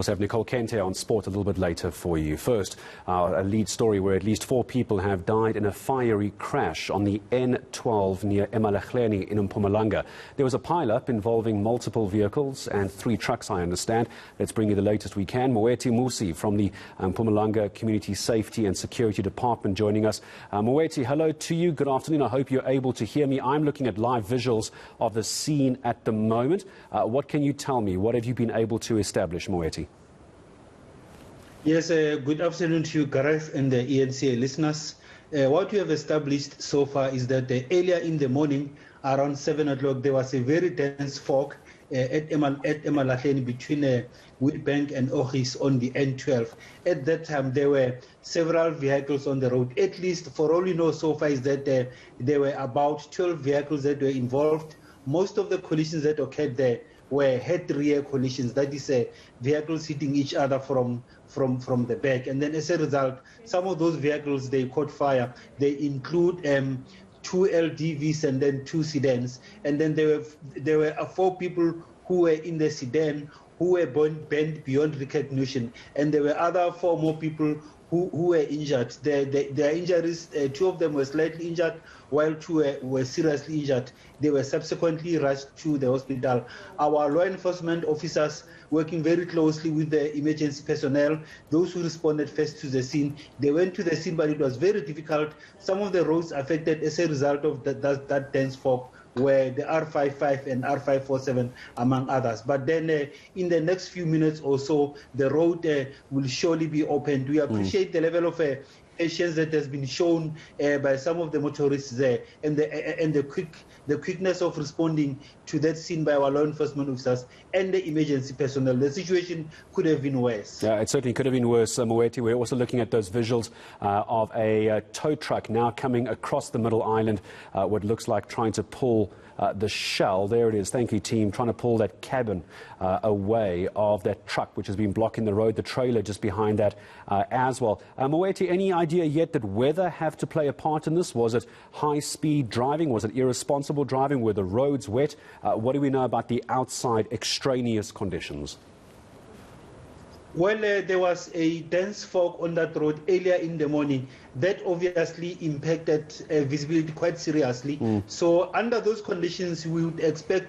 We'll have Nicole Kente on sport a little bit later for you. First, a lead story where at least 4 people have died in a fiery crash on the N12 near Emalahleni in Mpumalanga. There was a pile-up involving multiple vehicles and 3 trucks, I understand. Let's bring you the latest we can. Moeti Musi from the Mpumalanga Community Safety and Security Department joining us. Moeti, hello to you. Good afternoon. I hope you're able to hear me. I'm looking at live visuals of the scene at the moment. What can you tell me? What have you been able to establish, Moeti? Yes, good afternoon to you, Gareth, and the eNCA listeners. What we have established so far is that earlier in the morning, around 7 o'clock, there was a very dense fog at Emalahleni between Witbank and Ochis on the N12. At that time, there were several vehicles on the road. At least, for all we know so far, is that there were about 12 vehicles that were involved. Most of the collisions that occurred there were head-rear collisions, that is, vehicles hitting each other from the back. And then as a result, some of those vehicles, they caught fire. They include 2 LDVs and then 2 sedans. And then there were 4 people who were in the sedan who were bent beyond recognition. And there were other 4 more people who were injured. Their injuries, 2 of them were slightly injured, while 2 were seriously injured. They were subsequently rushed to the hospital. Our law enforcement officers, working very closely with the emergency personnel, those who responded first to the scene, they went to the scene, but it was very difficult. Some of the roads affected as a result of that dense fog were the R55 and R547, among others. But then in the next few minutes or so, the road will surely be opened. We appreciate the level of patience that has been shown by some of the motorists there, and the quickness of responding to that scene by our law enforcement officers and the emergency personnel. The situation could have been worse. Yeah, it certainly could have been worse, Moeti. We're also looking at those visuals of a tow truck now coming across the middle island, what looks like trying to pull the shell. There it is. Thank you, team. Trying to pull that cabin away of that truck, which has been blocking the road. The trailer just behind that as well. Moeti, any idea yet that weather have to play a part in this? Was it high-speed driving? Was it irresponsible driving? Were the roads wet? What do we know about the outside extraneous conditions? Well, there was a dense fog on that road earlier in the morning. That obviously impacted visibility quite seriously. So under those conditions, we would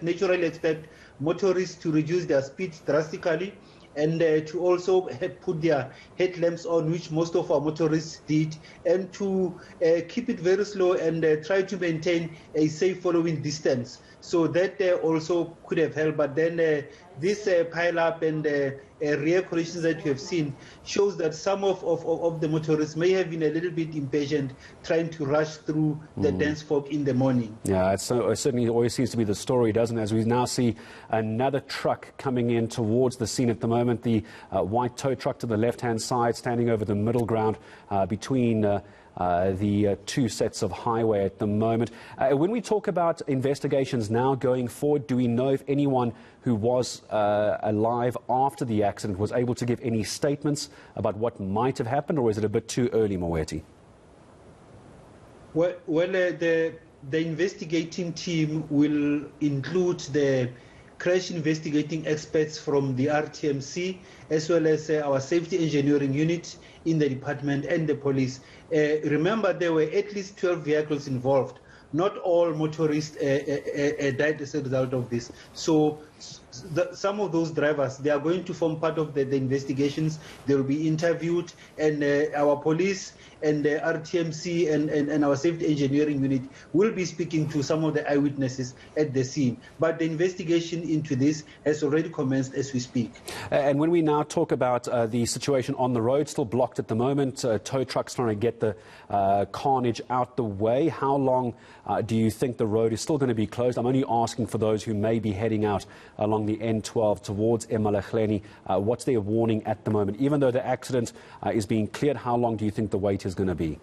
naturally expect motorists to reduce their speed drastically, and to also put their headlamps on, which most of our motorists did, and to keep it very slow and try to maintain a safe following distance. So that also could have helped. But then this pile-up and rear collisions that you have seen shows that some of the motorists may have been a little bit impatient trying to rush through the dense fog in the morning. Yeah, it certainly always seems to be the story, doesn't it? As we now see another truck coming in towards the scene at the moment, the white tow truck to the left-hand side, standing over the middle ground between the 2 sets of highway at the moment. When we talk about investigations now going forward, do we know if anyone who was alive after the accident was able to give any statements about what might have happened, or is it a bit too early, Moeti? Well, the investigating team will include the crash investigating experts from the RTMC, as well as our safety engineering unit in the department and the police. Remember, there were at least 12 vehicles involved. Not all motorists died as a result of this. So some of those drivers, they are going to form part of the investigations. They will be interviewed, and our police and the RTMC and our safety engineering unit will be speaking to some of the eyewitnesses at the scene. But the investigation into this has already commenced as we speak. And when we now talk about the situation on the road, still blocked at the moment, tow trucks trying to get the carnage out the way, how long do you think the road is still going to be closed? I'm only asking for those who may be heading out along the N12 towards Emalahleni. What's their warning at the moment? Even though the accident is being cleared, how long do you think the wait is going to be?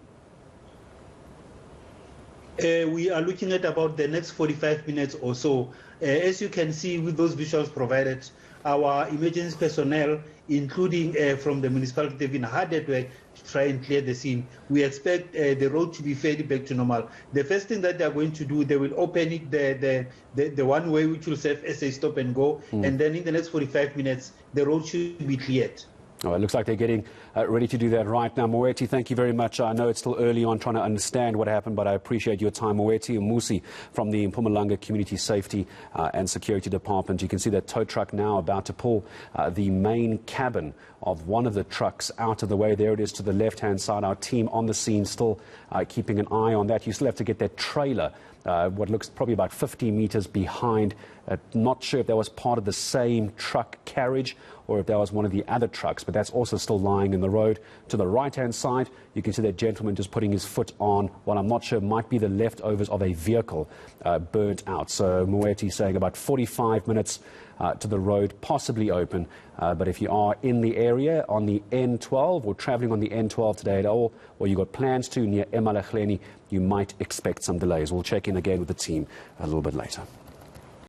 We are looking at about the next 45 minutes or so. As you can see with those visuals provided, our emergency personnel, including from the municipality, they've been hard at work to try and clear the scene. We expect the road to be fairly back to normal. The first thing that they're going to do, they will open it, the one way which will serve as a stop and go, and then in the next 45 minutes, the road should be cleared. Oh, it looks like they're getting ready to do that right now. Moeti, thank you very much. I know it's still early on trying to understand what happened, but I appreciate your time. Moeti and Musi from the Mpumalanga Community Safety and Security Department. You can see that tow truck now about to pull the main cabin of one of the trucks out of the way. There it is to the left-hand side. Our team on the scene still keeping an eye on that. You still have to get that trailer, what looks probably about 50 meters behind. Not sure if that was part of the same truck carriage or if that was one of the other trucks, but that's also still lying in the road. To the right-hand side, you can see that gentleman just putting his foot on what I'm not sure might be the leftovers of a vehicle burnt out. So Moeti saying about 45 minutes to the road, possibly open. But if you are in the area on the N12 or traveling on the N12 today at all, or you've got plans to near Emalahleni, you might expect some delays. We'll check in again with the team a little bit later.